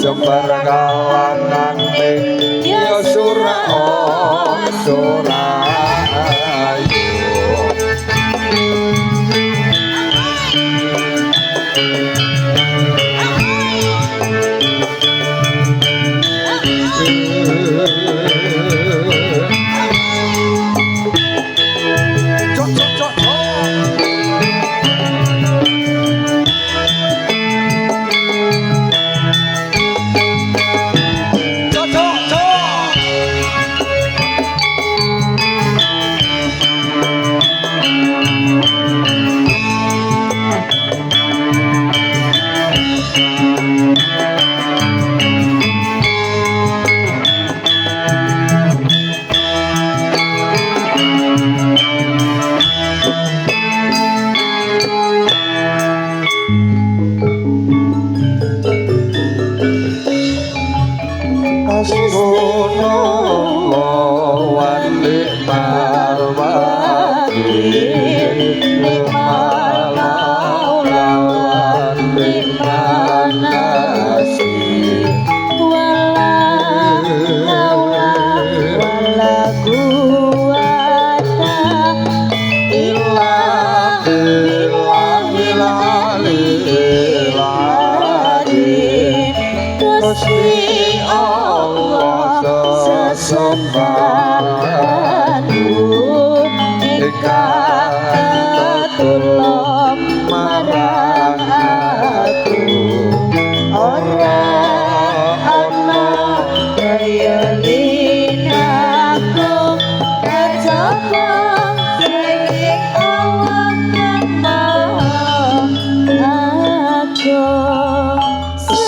Jembar kalangane ya surah ayu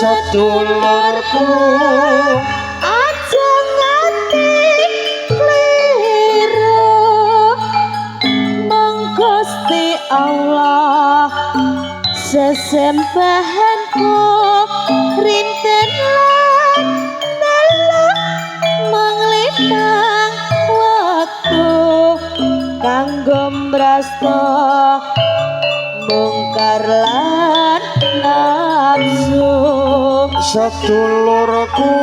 sedulurku aja nganti kliru mong Gusti Allah sesembahanku rinten lan nelok manglimang waktu kanggo mrasta mungkar lan nafsu sedulurku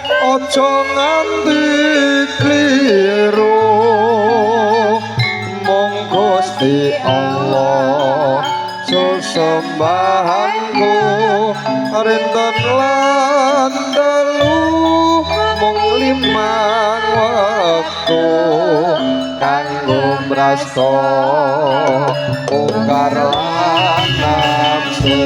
aja nganti kliru mung Gusti Allah sesembahanku rinten lan dalu mung limang wektu kanggo mrasta mungkar lan nafsu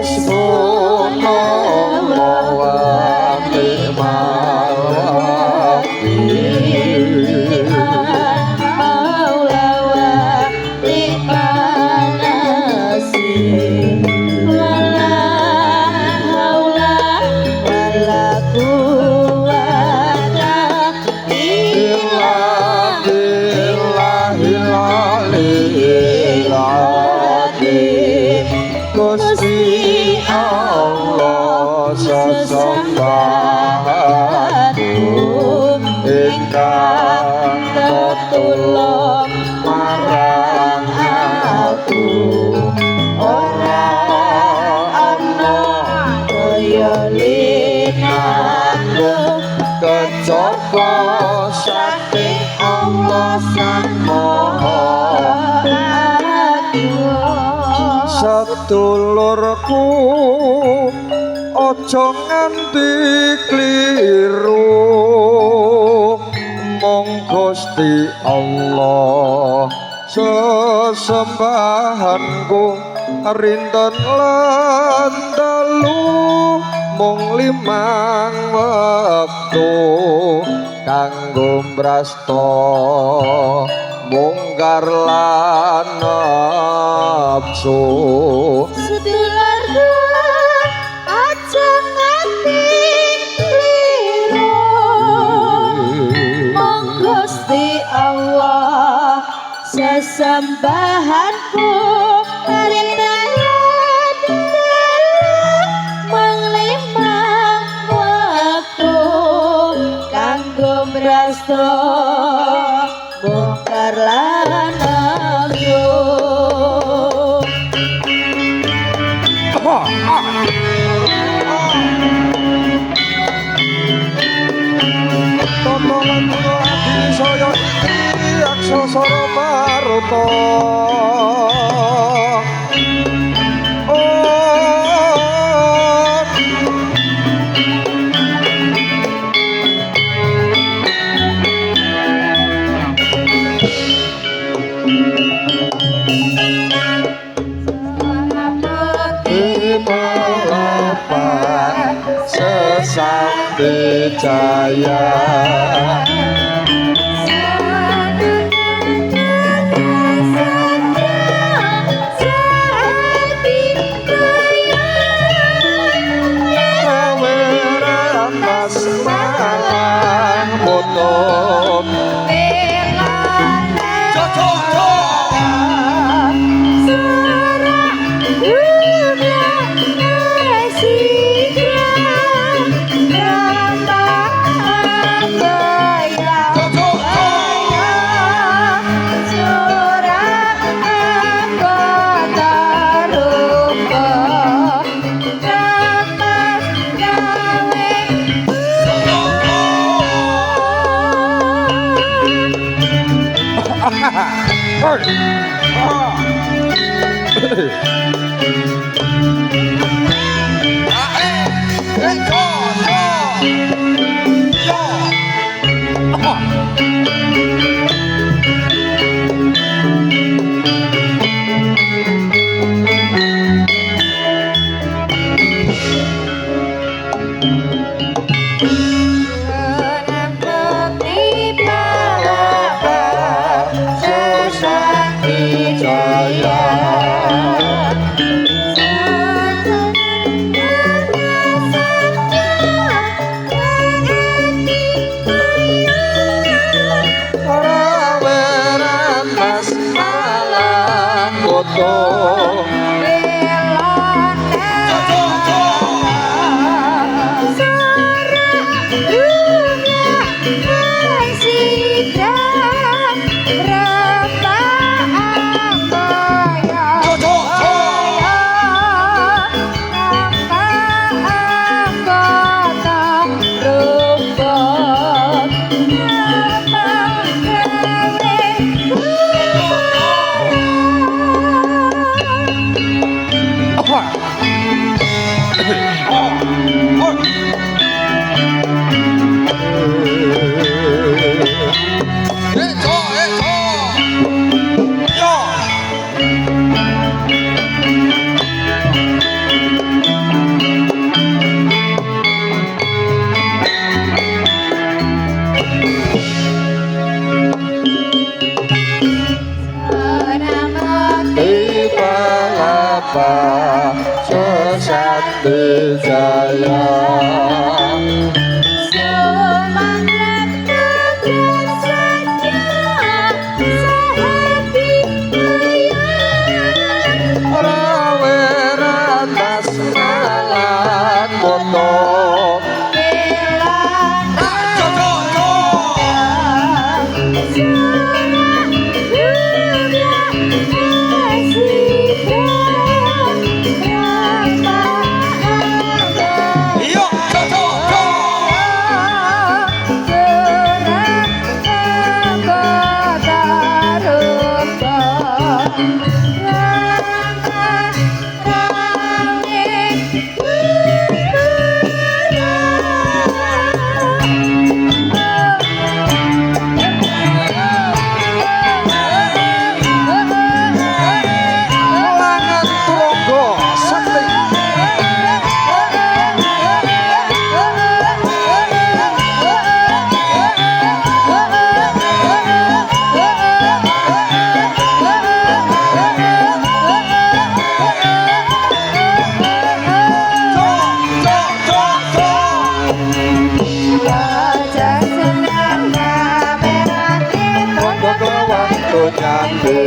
Asmono wati malwati Gusti Allah sesembahanku ingkang tetulung marang aku ora ana kaya linangku kejaba saking Allah Sang Maha sedulurku aja nganti kliru mung Gusti Allah sesembahanku rinten lan dalu mung 5 wektu kanggo mrasta mungkar lan nafsu sedulurku aja nganti kliru mung Gusti Allah sesembahanku rinten mung 5 wektu kanggo mrasta bongkar lan nafsu totolan kula adili saya iki aksara maruta Sakti Jaya Raweran Mas Malang Motor Satu Jaya. Semangat dan saja sehati ayat Raweran semangat moto. Langan Tronggo Sakti. Tronggo kelawan Donyati.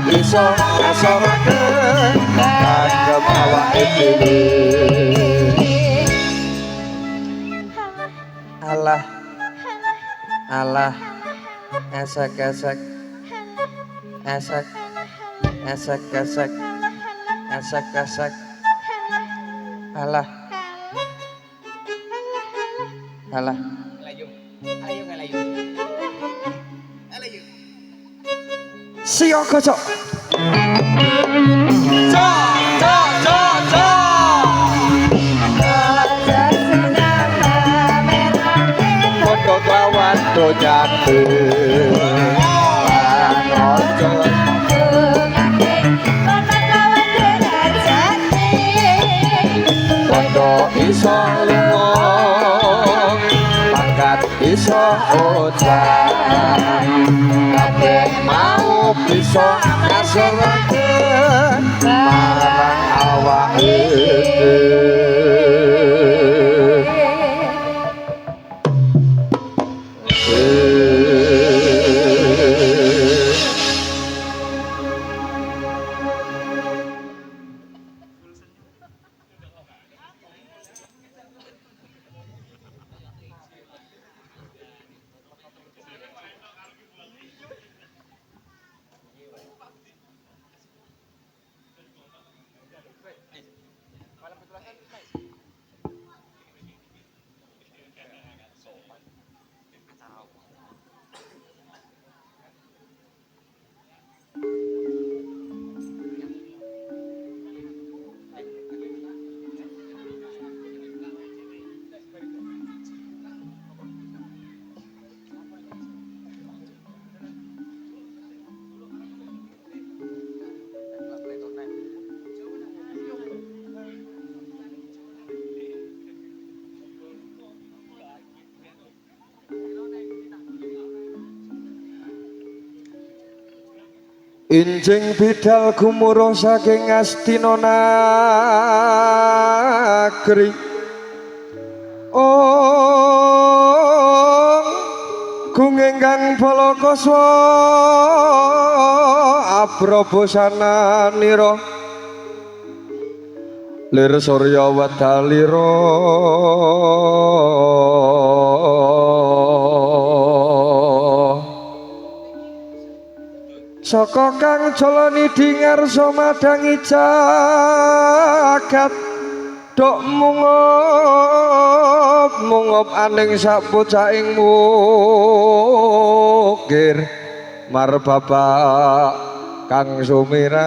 Bisa ngasorakeun kagem awake dhewe. Alah alah esek esek esek esek esek esek esek alah alah Siok kocok. Podo kawan Donyati. Podo iso lunga, pangkat iso udan. Kabeh mau bisa ngasorakeun marang awake Injing bidal gumuruh saking Astina Nagri Gung ingkang Balakaswa abrabasananira lir surya wadalira saka kang jalani dingarsa madangi jagat dok mungop aning sapucaing mukir marbaba kang sumirat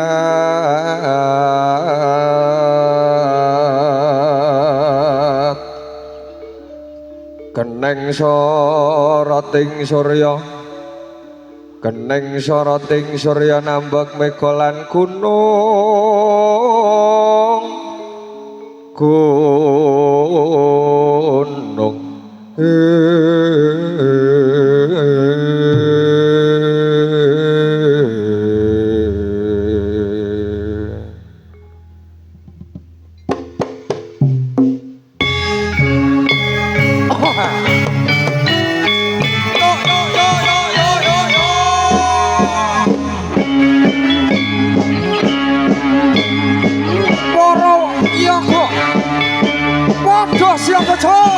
keneng soroting surya keneng soroting surya nambak megolan gunung siapa cowok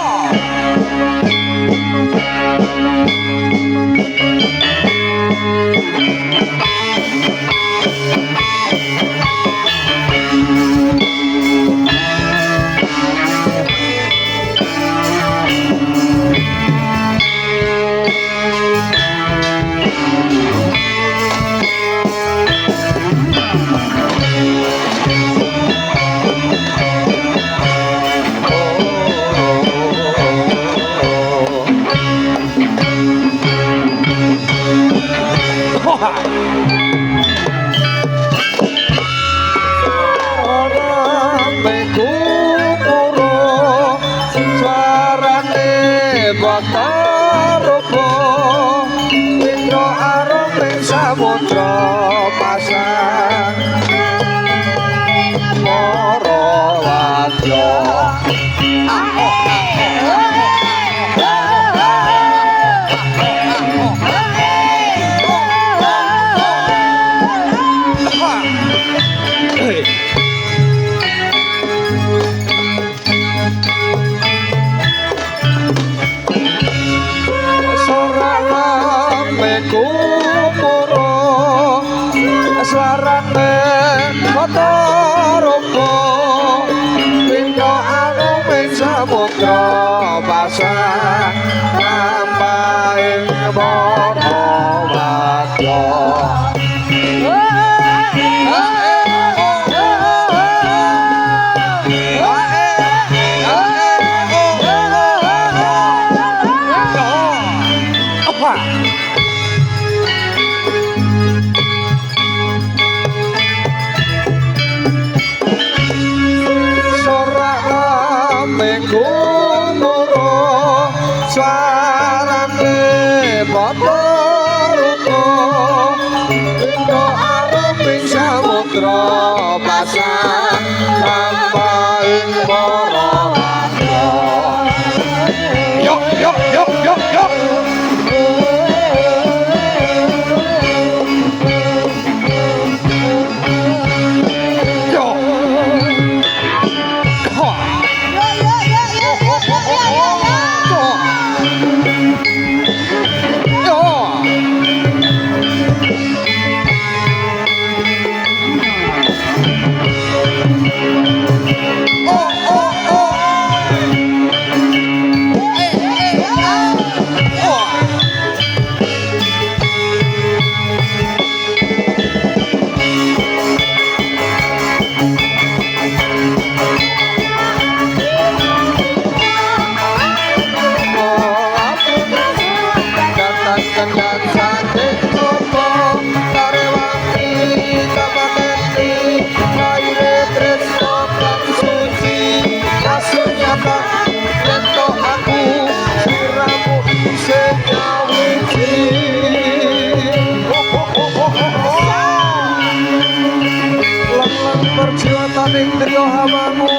indriya hawamu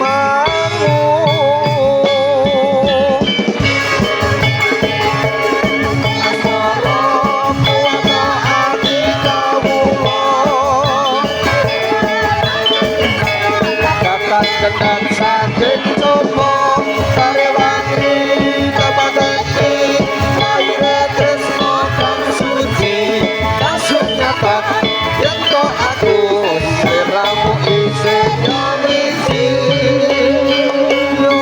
mangu asmara kuwata ati kawula kakan kendang saking coba karewangi kapateti laire tresno kang suci langsung nyata yen kok aku sliramu isih nyawiji yo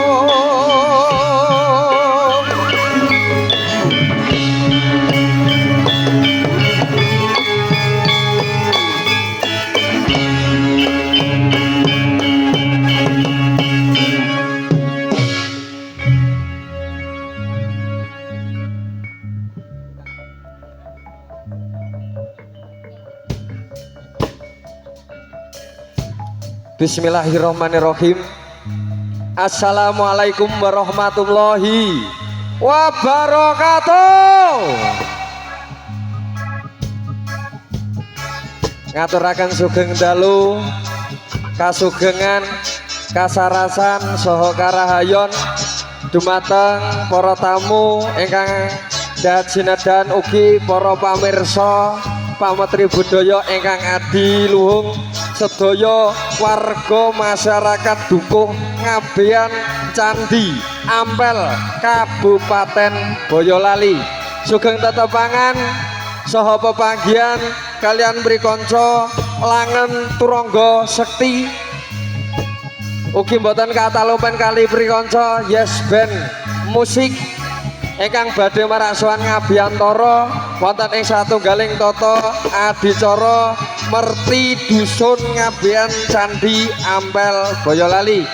Bismillahirrahmanirrahim. Assalamualaikum warahmatullahi wabarakatuh. Ngaturaken sugeng dalu kasugengan kasarasan saha karahayon dumateng para tamu ingkang dahat sinedan ugi para pamirsa pametri budaya ingkang adiluhung sedaya warga masyarakat Dukuh Ngabean Candi Ampel Kabupaten Boyolali sugeng tetepangan saha pepanggihan kalian mrikanca langen turangga sekti ugi mboten katalupen kali mrikanca Yes Band musik ingkang badhe maraswan ngabiyantara wonten ing satunggaling tata adicara merti dusun Ngabean Candi Ampel Boyolali.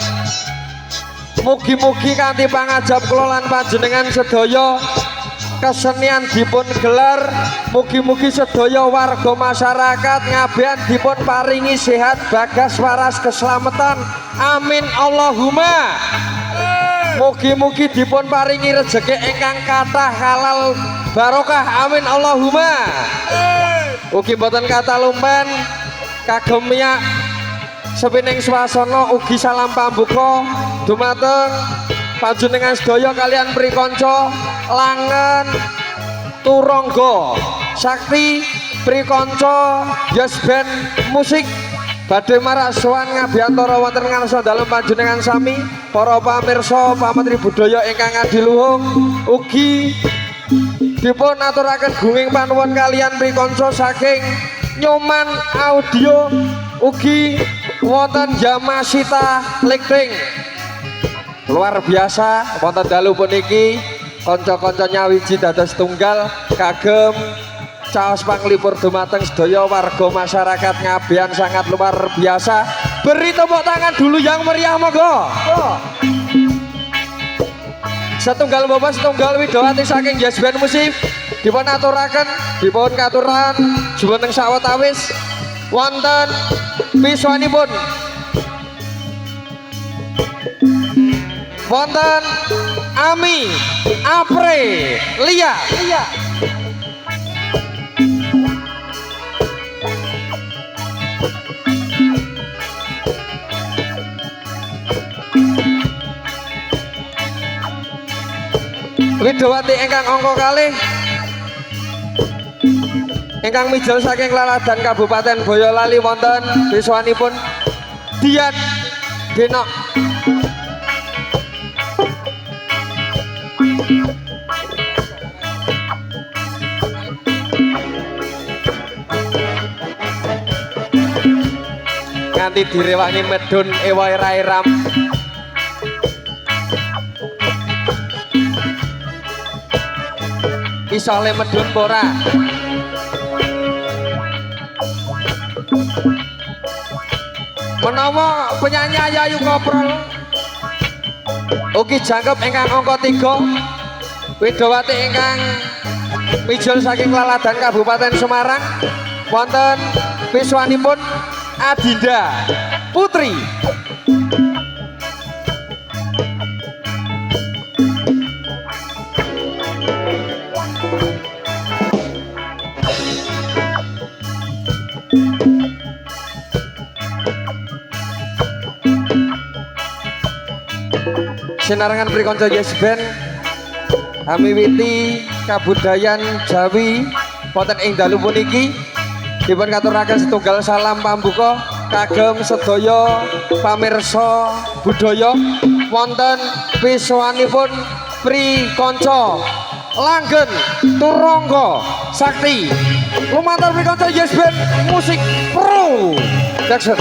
Mugi-mugi kanthi pangajab kula lan panjenengan sedaya kesenian dipun gelar, mugi-mugi sedaya warga masyarakat Ngabean dipun paringi sehat bagas waras keselamatan. Amin Allahumma. Mugi-mugi dipun paringi rejeki ingkang kathah halal barokah. Amin Allahumma. Ugi mboten katalumpen kagem miyak sepining swasana ugi salam pambuka dumateng panjenengan sedaya kalian prikanca langen turangga sakti prikanca Yes Band musik badhe maraswan ngabiyantara wonten ngarsa dalem panjenengan sami para pamirsa pametri budaya ingkang adiluhung ugi dipun aturaken gunging panuwun kalian prikanca saking Nyoman Audio ugi wonten Yamasita Lekting luar biasa wonten dalu puniki kanca-kanca nyawiji dados tunggal kagem caos panglipur dumateng sedaya warga masyarakat Ngabean sangat luar biasa. Beri tepuk tangan dulu yang meriah monggo. Setunggal bapak setunggal widawati saking Yes Band musik dipun aturaken dipun katuran jumeneng sawetawis wonten piswanipun wonten Ami Apre Lia widawati ingkang angka kalih ingkang mijil saking Laladan Kabupaten Boyolali wonten biswanipun Dian Denok nganti direwangi medun ewa ram isole medun pora menawa penyanyi Yayu Koprol ugi jangkep ingkang angka 3 widawati ingkang mijil saking Laladan Kabupaten Semarang wonten piswanipun Adinda Putri sinarengan prikonco Yes Band kami witi kabudayan Jawi wonten ing dalu puniki dipun katuraken setunggal salam pambuka kagem sedaya pamirsa budaya wonten piswanipun prikonco Langgen Turangga Sakti lumantar prikonco Yes Band musik pro Jackson.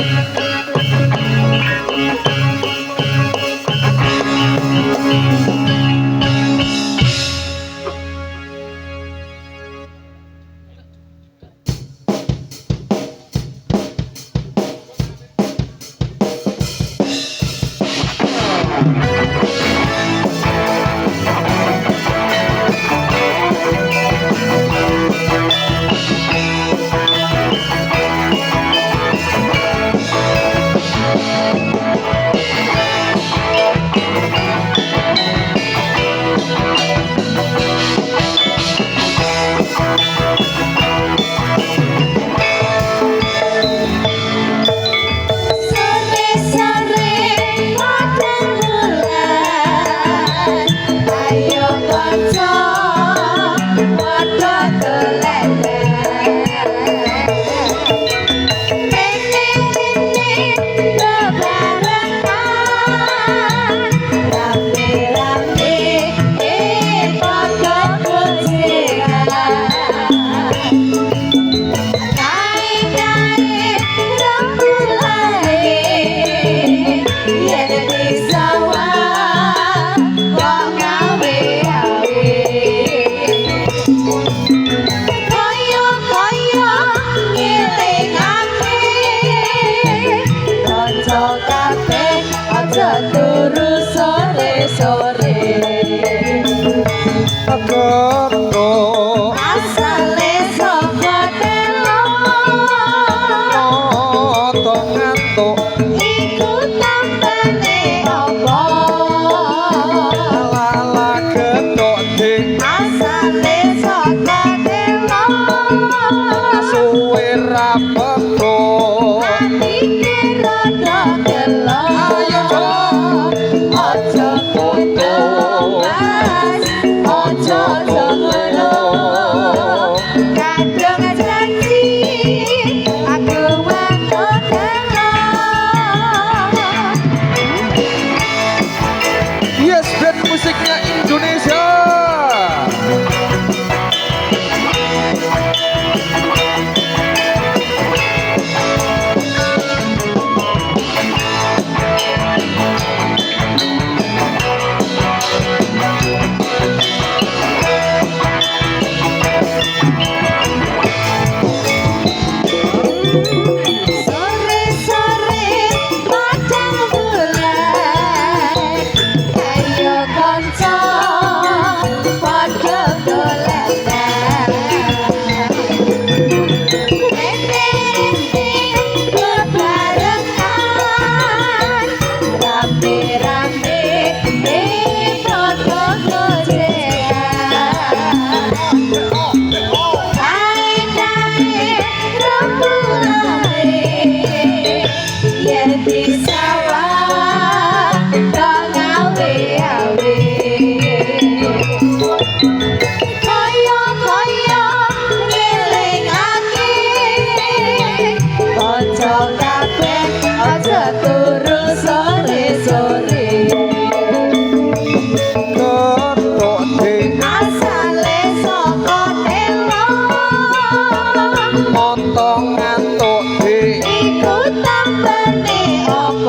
Iku tambane opo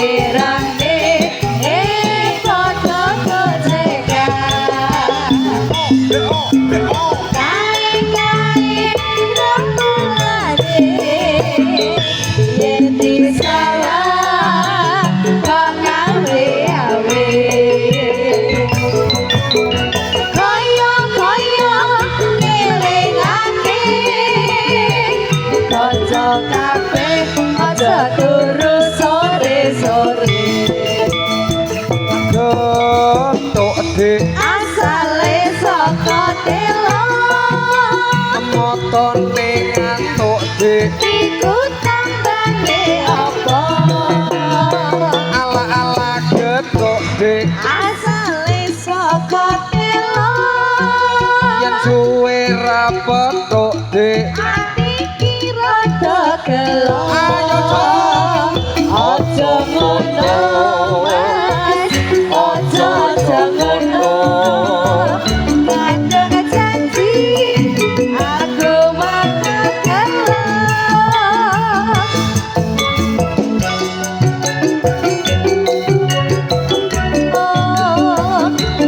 irane padha gojegan kae-kae ramulane yen disalah kok ngawe-awe kaya-kaya ngelingake kanca kabeh aja turu sore-sore Getuk dik asale saka telo motone ngantuk dik iku tambane apa ala-ala getuk dik asale saka telo yen suwe ra petuk dik ati kira gelo Ayo, Cok. aja ngono Mas aja ngono kadang janji aku bakal gelo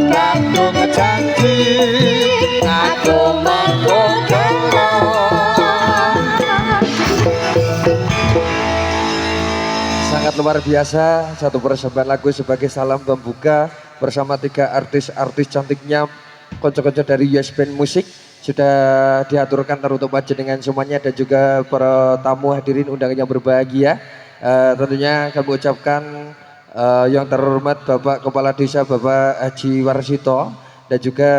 Kadung janji aku mangko gelo Sangat luar biasa, satu persembahan lagu sebagai salam pembuka bersama 3 artis-artis cantiknya, konco-konco dari Yes Band Musik sudah diaturkan teruntuk panjenengan semuanya dan juga para tamu hadirin undangan yang berbahagia. Tentunya kami ucapkan yang terhormat Bapak Kepala Desa Bapak Haji Warsito dan juga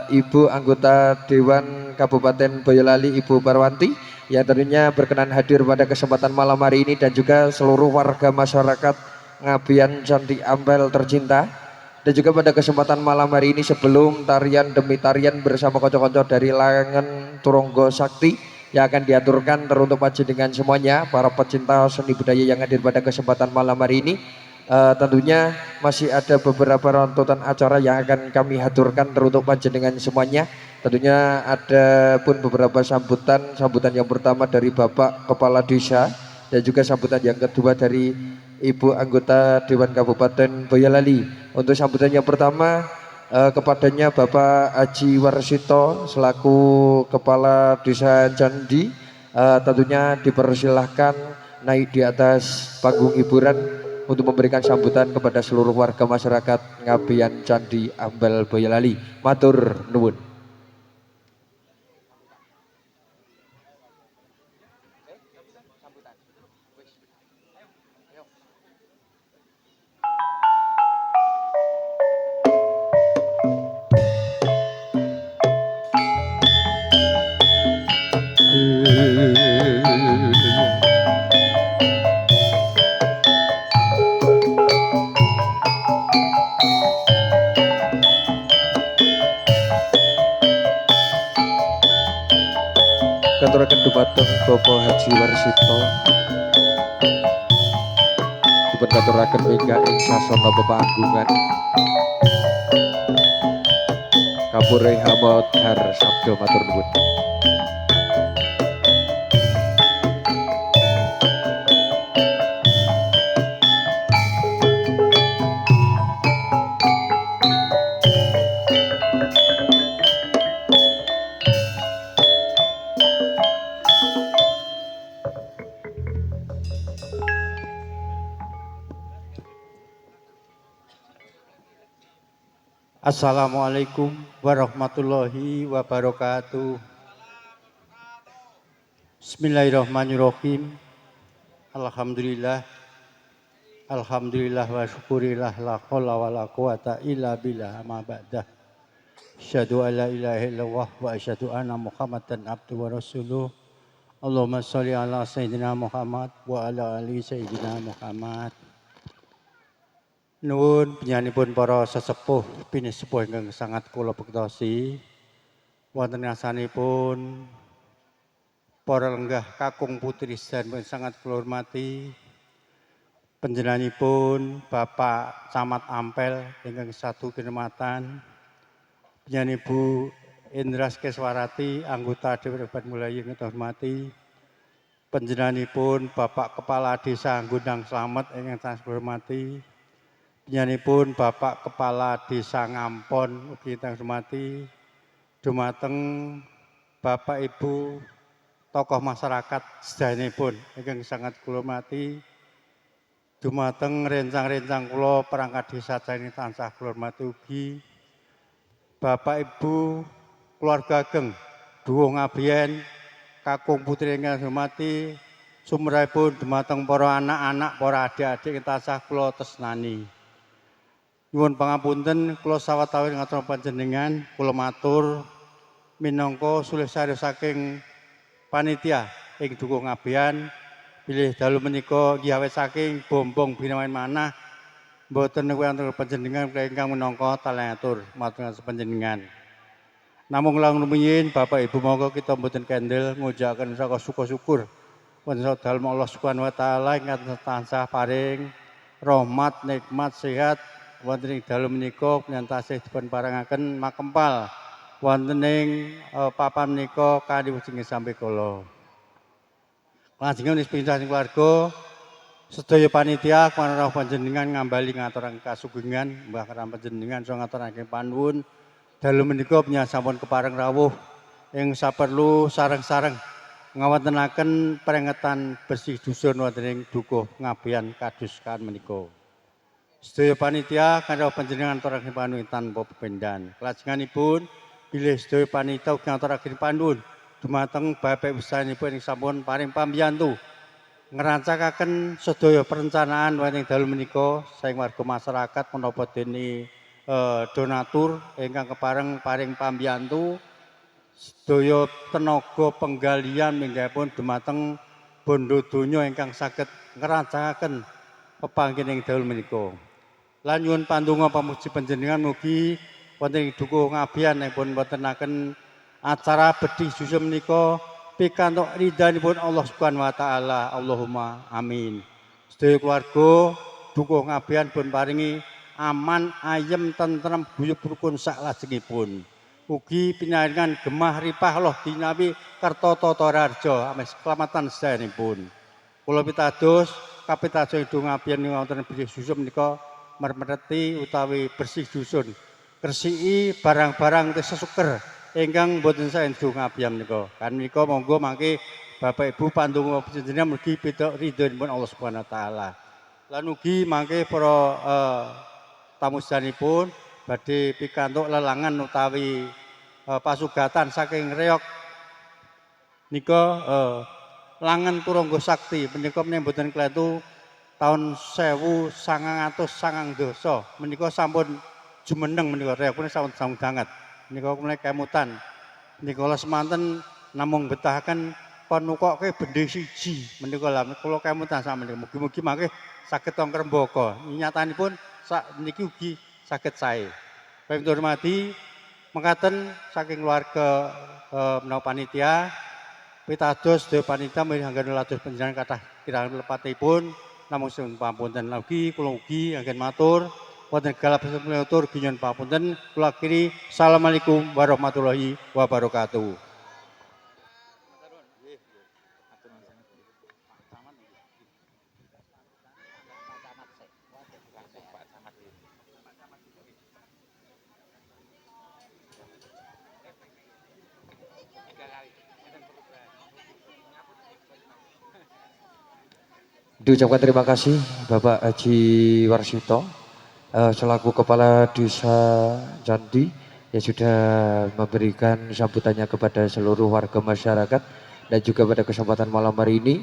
Ibu anggota Dewan Kabupaten Boyolali Ibu Parwanti yang tentunya berkenan hadir pada kesempatan malam hari ini dan juga seluruh warga masyarakat Ngabian Candi Ampel tercinta dan juga pada kesempatan malam hari ini sebelum tarian demi tarian bersama konco-konco dari Langen Turonggo Sakti yang akan diaturkan teruntuk panjenengan semuanya para pecinta seni budaya yang hadir pada kesempatan malam hari ini. Tentunya masih ada beberapa runtutan acara yang akan kami haturkan teruntuk panjenengan semuanya. Tentunya ada pun beberapa sambutan yang pertama dari Bapak Kepala Desa dan juga sambutan yang kedua dari Ibu anggota Dewan Kabupaten Boyolali. Untuk sambutan yang pertama kepadanya Bapak Haji Warsito selaku Kepala Desa Candi tentunya dipersilahkan naik di atas panggung hiburan untuk memberikan sambutan kepada seluruh warga masyarakat Ngabian Candi Ampel Boyolali. Matur nuwun. Katuraken dumateng Bapak Haji Warsito dipun katuraken mingga ing sasana pepanggungan kapure hamodhar sabda matur nuwun. Assalamualaikum warahmatullahi wabarakatuh. Bismillahirrahmanirrahim. Alhamdulillah. Alhamdulillah wa syukurillah la haula wa la quwata illa billah ma ba'dah. Asyhadu an la ilaha illallah wa asyhadu anna Muhammadan abduhu wa rasuluh. Allahumma shalli ala sayyidina Muhammad wa ala ali sayyidina Muhammad. Nuwun panjenenganipun para sesepuh pinisepuh ingkang sangat kula bektosi wonten ngasanipun para lenggah kakung putri sedherek sangat kula hormati panjenenganipun Bapak Camat Ampel ingkang satu kinurmatan panjenengan Ibu Indras Keswarati anggota Dewan Mulai ingkang hormati Panjenenganipun Bapak Kepala Desa Gundang Slamet ingkang tansah hormati. Panjenenganipun Bapak Kepala Desa Ngampon ugi tansah hormati. Dumateng Bapak Ibu tokoh masyarakat sedayanipun ingkang sangat kula hormati. Dumateng rencang-rencang kula perangkat desa Cani tansah kula hormati ugi. Bapak Ibu keluarga ageng Duwung Ngabien kakung putri ingkang hormati sumrahipun dumateng para anak-anak para adik-adik ingkang tansah kula tresnani. Nyuwun pangapunten kula sawetawis ngatur panjenengan kula matur minangka sulih sari saking panitia ing Dukuh Ngabean bilih dalu menika nggih awit saking bombong binawen manah mboten wonten panjenengan ingkang minangka talatur matur panjenengan. Namung lang rumiyin Bapak Ibu monggo kita mboten kendel ngujaken saka syukur wonten dalem Allah Subhanahu wa taala ingkang tansah paring rahmat nikmat sehat wonten ing dalem menika pinten tasih dipun paringaken makempal wonten ing papan menika kanthi wujing sampe kala. Lajengan pindah keluarga sedaya panitia kawruh panjenengan ngambali ngaturaken kasugengan mbah karam panjenengan so ngaturaken panuwun dalu menika sampun kepareng rawuh ing saperlu sareng-sareng ngawontenaken perengetan bersih dusun wonten ing Dukuh Ngabean kados kan menika. Sedaya panitia kawruh panjenengan ngaturaken panuwun tanpa pependan. Lajenganipun bilih sedaya panitia ugi ngaturaken panuwun dumateng Bapak Ibu sampun paring pambiyantu ngerancakaken sedaya perencanaan wonten ing dalu menika saking warga masyarakat menapa dene donatur ingkang kepareng paring pambiyantu sedaya tenaga penggalian minggahipun dumateng bondo donya ingkang saged ngerancakaken pepanggen ing dalu menika. Lan nyuwun pandonga pamuji panjenengan mugi wonten ing Dukuh Ngabean pun wontenaken acara bedhih susun menika pikantuk ridhanipun Allah Subhanahu wa taala. Allahumma amin. Sedaya keluarga Dukuh Ngabean pun paringi aman, ayem, tentrem, guyub rukun saklajengipun. Ugi pinaringan gemah ripah Allah dinawi kerta tata raharja ame keselamatan sedayanipun. Kula pitados kapitados Dukuh Ngabean wonten bedhih susun menika mermereti utawi bersih dusun. Gresiki barang-barang sesuker ingkang boten saen Dukuh Ngabean menika. Kan menika monggo mangke Bapak Ibu pandonga panjenengan mugi pituk ridhonipun Allah Subhanahu wa taala. Lan ugi mangke para tamu sedanipun badhe pikantuk lelangan utawi pasugatan saking reok nika langen Turangga Sakti menika menawi boten kletu taun 1990 menika sampun jumeneng menika reokipun sampun banget. Menika mulai kemutan. Nicola semanten namung betahaken panukoke bendhe siji menika lha kula kemutan sak menika. Mugi-mugi mangke saged tong krembaka. Nyatanipun sak niki ugi saged sae. Pun hormati mekaten saking keluarga menawi panitia pitados sedaya panitia manggen lados panjenengan kathah kirang lepatipun namung sun pamunten ugi kula ugi anggen matur wonten galap penutur ginyon papunten kula akhiri. Assalamualaikum warahmatullahi wabarakatuh. Diucapkan terima kasih Bapak Haji Warsito selaku Kepala Desa Candi yang sudah memberikan sambutannya kepada seluruh warga masyarakat dan juga pada kesempatan malam hari ini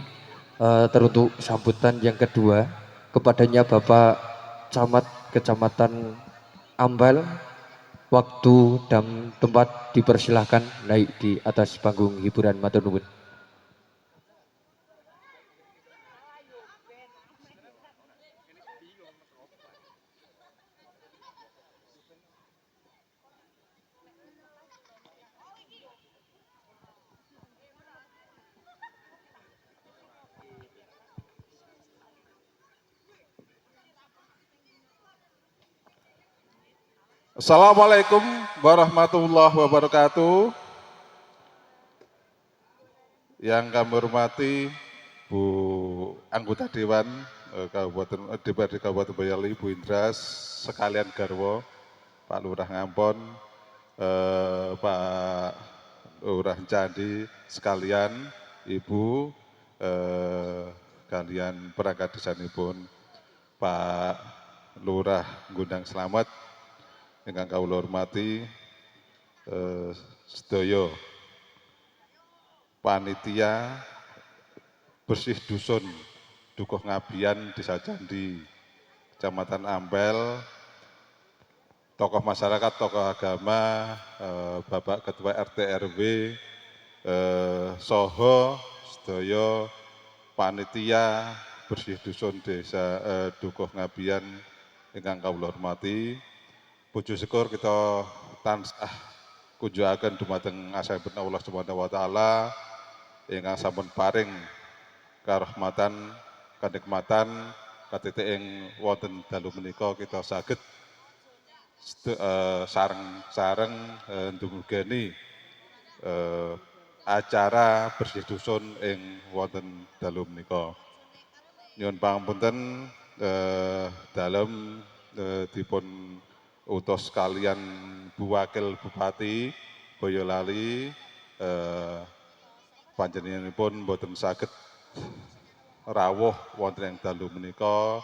teruntuk sambutan yang kedua kepadanya Bapak Camat Kecamatan Ambal. Waktu dan tempat dipersilahkan naik di atas panggung hiburan matur nuwun. Assalamualaikum warahmatullahi wabarakatuh. Yang kami hormati Ibu anggota Dewan DPRD Kabupaten Boyolali, Ibu Indra, sekalian garwo, Pak Lurah Ngampon, Pak Lurah Candi, sekalian Ibu, kalian perangkat desanipun, Pak Lurah Gundang Slamet, ingkang kawula hormati, sedaya panitia bersih dusun Dukuh Ngabian Desa Candi, Kecamatan Ampel, tokoh masyarakat, tokoh agama, Bapak Ketua RT RW, Soho, sedaya panitia bersih dusun Desa Dukuh Ngabian ingkang kawula hormati. Puji syukur kita tansah kunjuaken dumateng asmanipun Allah Subhanahu wa taala ingkang sampun paring karahmatan, kenikmatan, katitik ing wonten dalu menika kita saged sareng-sareng ndumugeni acara bersih dusun ing wonten dalu menika. Nyuwun pangapunten dalem dipun utus kalian Bu Wakil Bupati Boyolali, panjenenganipun boten saged rawuh wonten ing dalu menika